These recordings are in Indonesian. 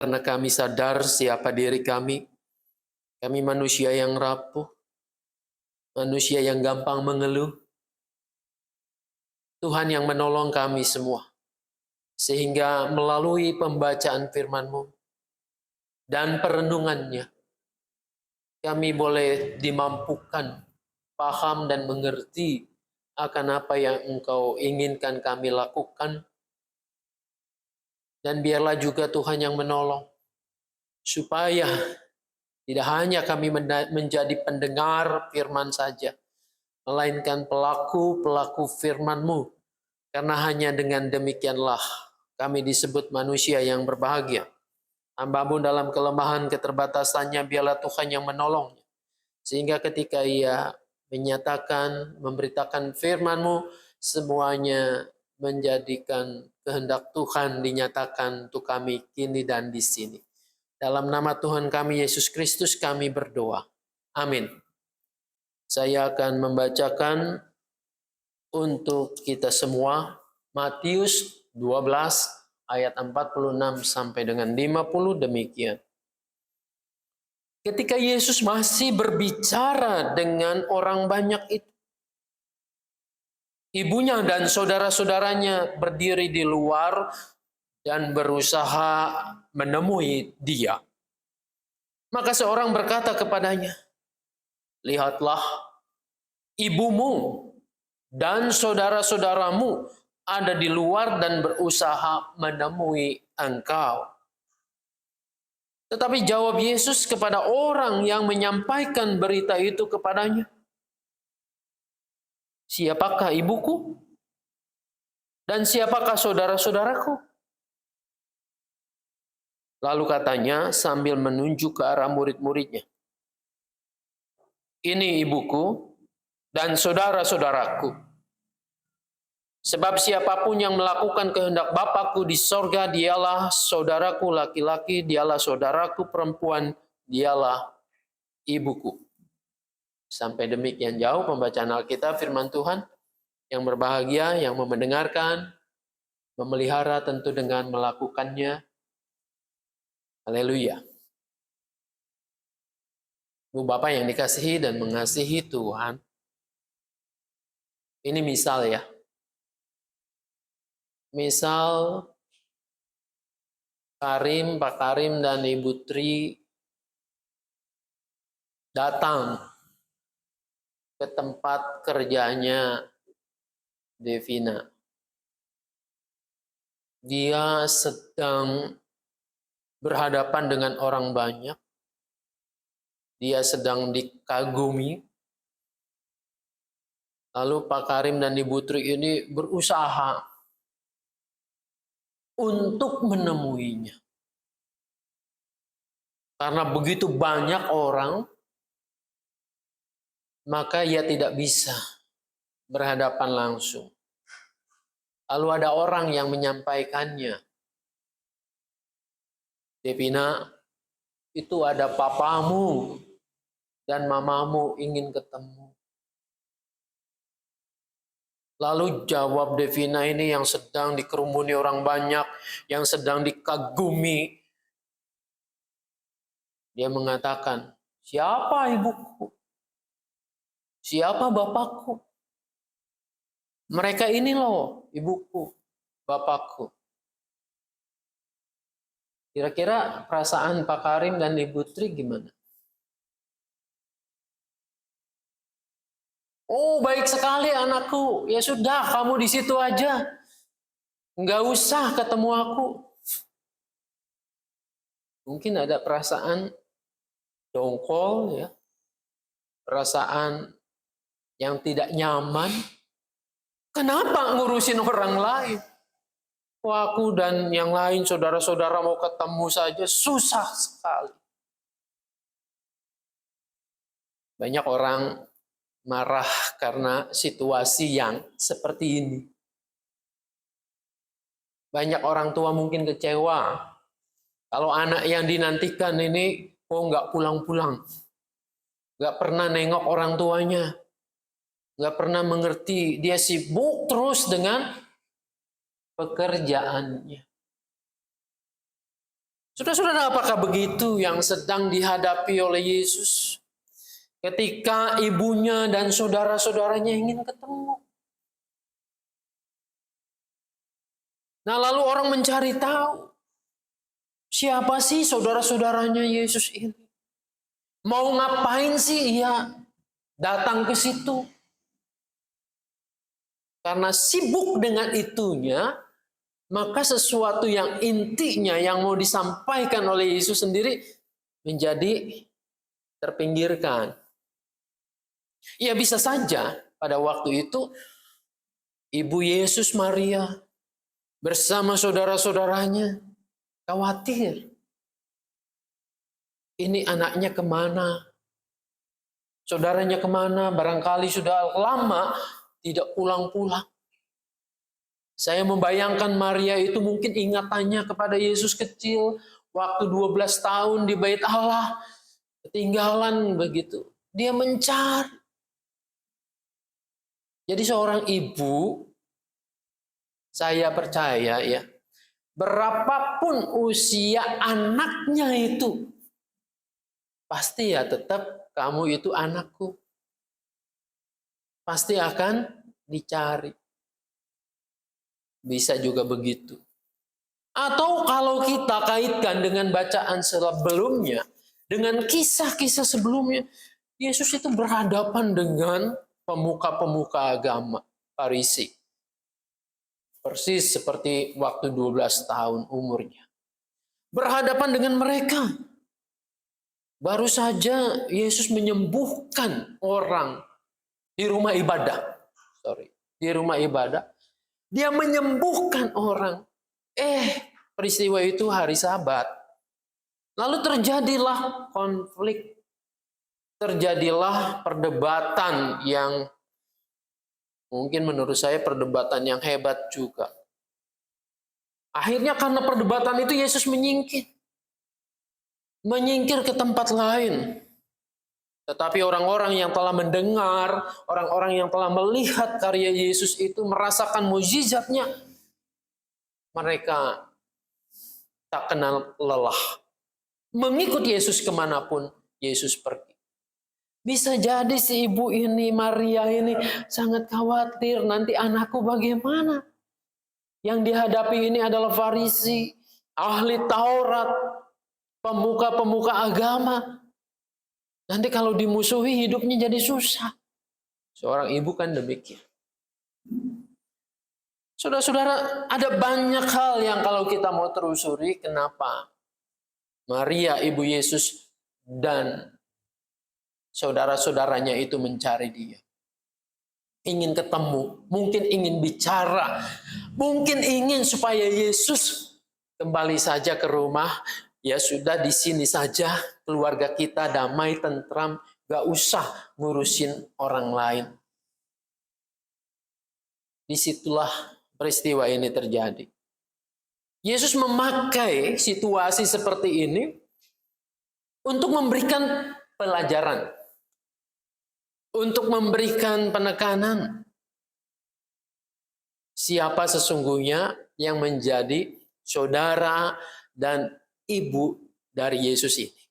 Karena kami sadar siapa diri kami. Kami manusia yang rapuh, manusia yang gampang mengeluh. Tuhan yang menolong kami semua. Sehingga melalui pembacaan firman-Mu dan perenungannya, kami boleh dimampukan, paham dan mengerti akan apa yang Engkau inginkan kami lakukan. Dan biarlah juga Tuhan yang menolong, supaya tidak hanya kami menjadi pendengar firman saja, melainkan pelaku-pelaku firman-Mu. Karena hanya dengan demikianlah kami disebut manusia yang berbahagia. Hamba-Mu dalam kelemahan keterbatasannya, biarlah Tuhan yang menolongnya. Sehingga ketika ia menyatakan, memberitakan firman-Mu, semuanya menjadikan kehendak Tuhan dinyatakan untuk kami kini dan di sini. Dalam nama Tuhan kami Yesus Kristus kami berdoa. Amin. Saya akan membacakan untuk kita semua Matius 12 ayat 46 sampai dengan 50 demikian. Ketika Yesus masih berbicara dengan orang banyak itu, ibunya dan saudara-saudaranya berdiri di luar dan berusaha menemui dia. Maka seorang berkata kepadanya, "Lihatlah, ibumu dan saudara-saudaramu ada di luar dan berusaha menemui engkau." Tetapi jawab Yesus kepada orang yang menyampaikan berita itu kepadanya, "Siapakah ibuku? Dan siapakah saudara-saudaraku?" Lalu katanya sambil menunjuk ke arah murid-muridnya, "Ini ibuku dan saudara-saudaraku. Sebab siapapun yang melakukan kehendak Bapakku di sorga, dialah saudaraku laki-laki, dialah saudaraku perempuan, dialah ibuku." Sampai demikian jauh pembacaan Alkitab firman Tuhan. Yang berbahagia, yang mendengarkan, memelihara tentu dengan melakukannya. Haleluya. Ibu Bapak yang dikasihi dan mengasihi Tuhan. Ini misal ya. Misal Pak Karim dan Ibu Tri datang ke tempat kerjanya Devina. Dia sedang berhadapan dengan orang banyak. Dia sedang dikagumi. Lalu Pak Karim dan Ibu Tri ini berusaha untuk menemuinya. Karena begitu banyak orang, maka ia tidak bisa berhadapan langsung. Lalu ada orang yang menyampaikannya, "Devina, itu ada papamu dan mamamu ingin ketemu." Lalu jawab Devina ini yang sedang dikerumuni orang banyak, yang sedang dikagumi. Dia mengatakan, "Siapa ibuku? Siapa bapakku? Mereka ini loh ibuku, bapakku." Kira-kira perasaan Pak Karim dan Ibu Tri gimana? "Oh, baik sekali anakku. Ya sudah, kamu di situ aja. Nggak usah ketemu aku." Mungkin ada perasaan dongkol ya. Perasaan yang tidak nyaman. Kenapa ngurusin orang lain? Wah, aku dan yang lain saudara-saudara mau ketemu saja susah sekali. Banyak orang marah karena situasi yang seperti ini. Banyak orang tua mungkin kecewa kalau anak yang dinantikan ini kok nggak pulang-pulang. Nggak pernah nengok orang tuanya. Nggak pernah mengerti. Dia sibuk terus dengan pekerjaannya. Saudara-saudara, apakah begitu yang sedang dihadapi oleh Yesus ketika ibunya dan saudara-saudaranya ingin ketemu? Nah, lalu orang mencari tahu, siapa sih saudara-saudaranya Yesus ini? Mau ngapain sih ia datang ke situ? Karena sibuk dengan itunya, maka sesuatu yang intinya yang mau disampaikan oleh Yesus sendiri menjadi terpinggirkan. Ya bisa saja pada waktu itu Ibu Yesus Maria bersama saudara-saudaranya khawatir. Ini anaknya kemana? Saudaranya kemana? Barangkali sudah lama tidak pulang-pulang. Saya membayangkan Maria itu mungkin ingatannya kepada Yesus kecil, waktu 12 tahun di Bait Allah, ketinggalan begitu. Dia mencari. Jadi seorang ibu, saya percaya ya, berapapun usia anaknya itu, pasti ya tetap kamu itu anakku. Pasti akan dicari. Bisa juga begitu. Atau kalau kita kaitkan dengan bacaan sebelumnya, dengan kisah-kisah sebelumnya, Yesus itu berhadapan dengan pemuka-pemuka agama, Farisi. Persis seperti waktu 12 tahun umurnya. Berhadapan dengan mereka. Baru saja Yesus menyembuhkan orang di rumah ibadah. Di rumah ibadah. Dia menyembuhkan orang. Peristiwa itu hari Sabat. Lalu terjadilah konflik. Terjadilah perdebatan yang mungkin menurut saya perdebatan yang hebat juga. Akhirnya karena perdebatan itu Yesus menyingkir. Menyingkir ke tempat lain. Tetapi orang-orang yang telah mendengar, orang-orang yang telah melihat karya Yesus itu, merasakan mukjizatnya, mereka tak kenal lelah. Mengikut Yesus kemanapun Yesus pergi. Bisa jadi si ibu ini, Maria ini, sangat khawatir, nanti anakku bagaimana? Yang dihadapi ini adalah Farisi, ahli Taurat, pemuka-pemuka agama. Nanti kalau dimusuhi hidupnya jadi susah. Seorang ibu kan demikian. Saudara-saudara, ada banyak hal yang kalau kita mau telusuri kenapa Maria, ibu Yesus, dan saudara-saudaranya itu mencari dia. Ingin ketemu, mungkin ingin bicara, mungkin ingin supaya Yesus kembali saja ke rumah. Ya sudah, di sini saja keluarga kita damai, tentram, gak usah ngurusin orang lain. Disitulah peristiwa ini terjadi. Yesus memakai situasi seperti ini untuk memberikan pelajaran, untuk memberikan penekanan. Siapa sesungguhnya yang menjadi saudara dan ibu dari Yesus ini.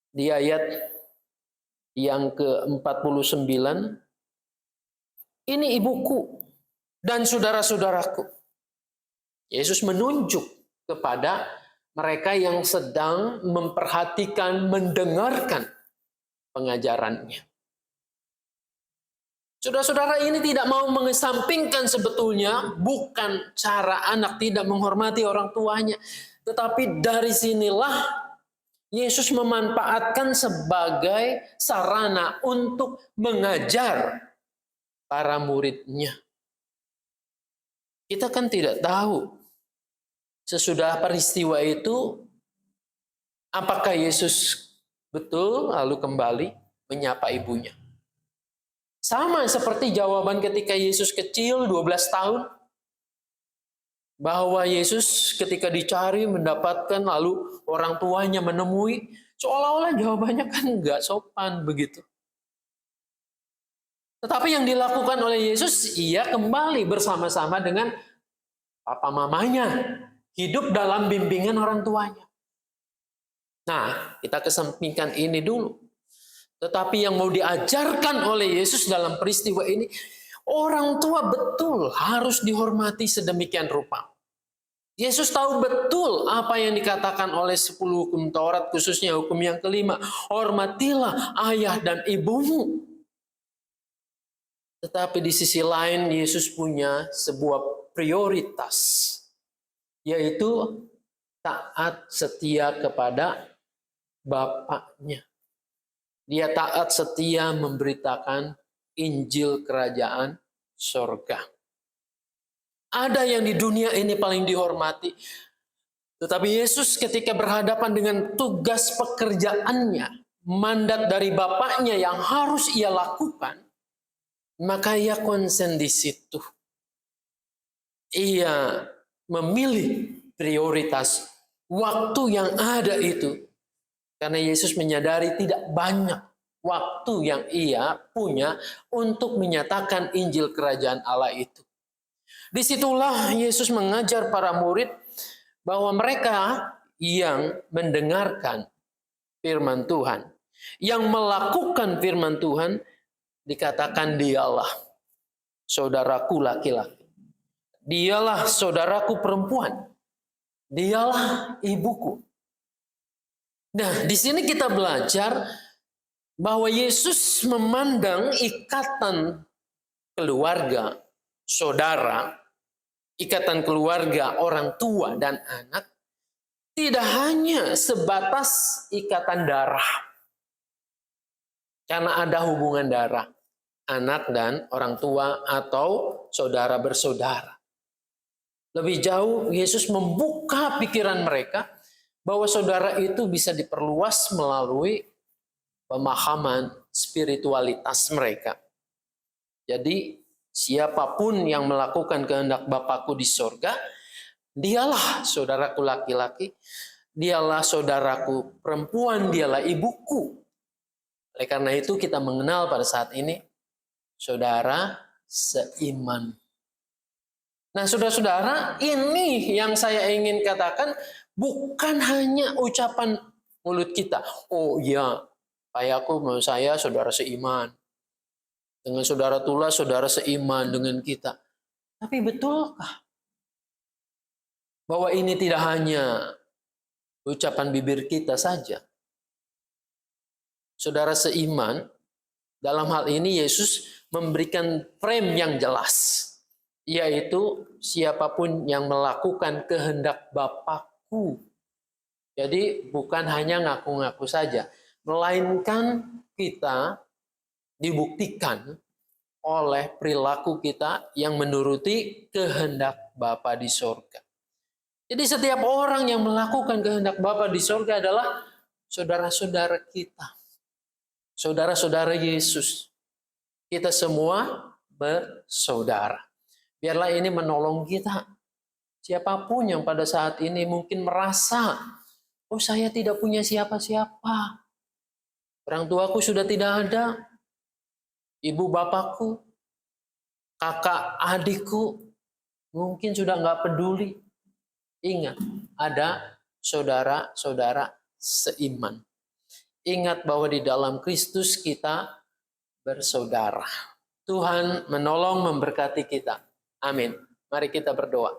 Di ayat yang ke-49, ini ibuku dan saudara-saudaraku. Yesus menunjuk kepada mereka yang sedang memperhatikan, mendengarkan pengajarannya. Saudara-saudara, ini tidak mau mengesampingkan sebetulnya bukan cara anak tidak menghormati orang tuanya. Tetapi dari sinilah Yesus memanfaatkan sebagai sarana untuk mengajar para muridnya. Kita kan tidak tahu sesudah peristiwa itu apakah Yesus betul lalu kembali menyapa ibunya. Sama seperti jawaban ketika Yesus kecil 12 tahun. Bahwa Yesus ketika dicari mendapatkan lalu orang tuanya menemui. Seolah-olah jawabannya kan enggak sopan begitu. Tetapi yang dilakukan oleh Yesus, ia kembali bersama-sama dengan papa mamanya. hidup dalam bimbingan orang tuanya. Nah, kita kesampingkan ini dulu. Tetapi yang mau diajarkan oleh Yesus dalam peristiwa ini, orang tua betul harus dihormati sedemikian rupa. Yesus tahu betul apa yang dikatakan oleh 10 hukum Taurat, khususnya hukum yang kelima. Hormatilah ayah dan ibumu. Tetapi di sisi lain Yesus punya sebuah prioritas, yaitu taat setia kepada Bapaknya. Dia taat setia memberitakan Injil Kerajaan Sorga. Ada yang di dunia ini paling dihormati. Tetapi Yesus ketika berhadapan dengan tugas pekerjaannya, mandat dari Bapaknya yang harus ia lakukan, maka ia konsen di situ. Ia memilih prioritas waktu yang ada itu. Karena Yesus menyadari tidak banyak waktu yang ia punya untuk menyatakan Injil Kerajaan Allah itu. Disitulah Yesus mengajar para murid bahwa mereka yang mendengarkan firman Tuhan, yang melakukan firman Tuhan, dikatakan dialah saudaraku laki-laki. Dialah saudaraku perempuan. Dialah ibuku. Nah, di sini kita belajar bahwa Yesus memandang ikatan keluarga, saudara, ikatan keluarga orang tua dan anak, tidak hanya sebatas ikatan darah. Karena ada hubungan darah, anak dan orang tua atau saudara bersaudara. Lebih jauh, Yesus membuka pikiran mereka bahwa saudara itu bisa diperluas melalui pemahaman spiritualitas mereka. Jadi siapapun yang melakukan kehendak Bapakku di sorga, dialah saudaraku laki-laki, dialah saudaraku perempuan, dialah ibuku. Oleh karena itu kita mengenal pada saat ini saudara seiman. Nah, saudara-saudara, ini yang saya ingin katakan, bukan hanya ucapan mulut kita. Oh iya, ayahku mau saya saudara seiman. Dengan saudara Tula, saudara seiman dengan kita. Tapi betulkah bahwa ini tidak hanya ucapan bibir kita saja? Saudara seiman, dalam hal ini Yesus memberikan frame yang jelas. Yaitu siapapun yang melakukan kehendak Bapakku. Jadi bukan hanya ngaku-ngaku saja, melainkan kita dibuktikan oleh perilaku kita yang menuruti kehendak Bapa di sorga. Jadi setiap orang yang melakukan kehendak Bapa di sorga adalah saudara-saudara kita. Saudara-saudara Yesus. Kita semua bersaudara. Biarlah ini menolong kita. Siapapun yang pada saat ini mungkin merasa, oh saya tidak punya siapa-siapa. Orang tuaku sudah tidak ada. Ibu bapakku, kakak adikku, mungkin sudah nggak peduli. Ingat, ada saudara-saudara seiman. Ingat bahwa di dalam Kristus kita bersaudara. Tuhan menolong memberkati kita. Amin. Mari kita berdoa.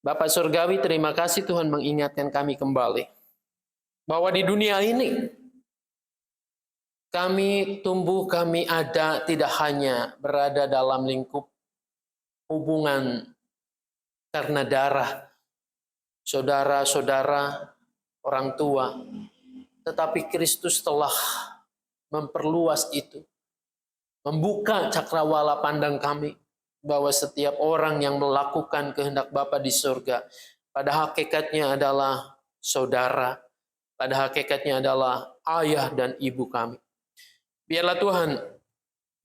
Bapak Surgawi, terima kasih Tuhan mengingatkan kami kembali bahwa di dunia ini kami tumbuh, kami ada tidak hanya berada dalam lingkup hubungan karena darah, saudara-saudara, orang tua, tetapi Kristus telah memperluas itu, membuka cakrawala pandang kami, bahwa setiap orang yang melakukan kehendak Bapa di surga, pada hakikatnya adalah saudara, pada hakikatnya adalah ayah dan ibu kami. Biarlah Tuhan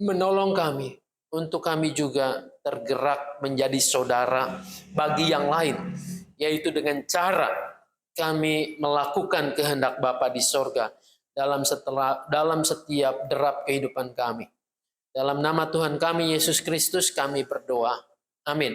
menolong kami untuk kami juga tergerak menjadi saudara bagi yang lain, yaitu dengan cara kami melakukan kehendak Bapa di sorga dalam setiap derap kehidupan kami. Dalam nama Tuhan kami Yesus Kristus kami berdoa. Amin.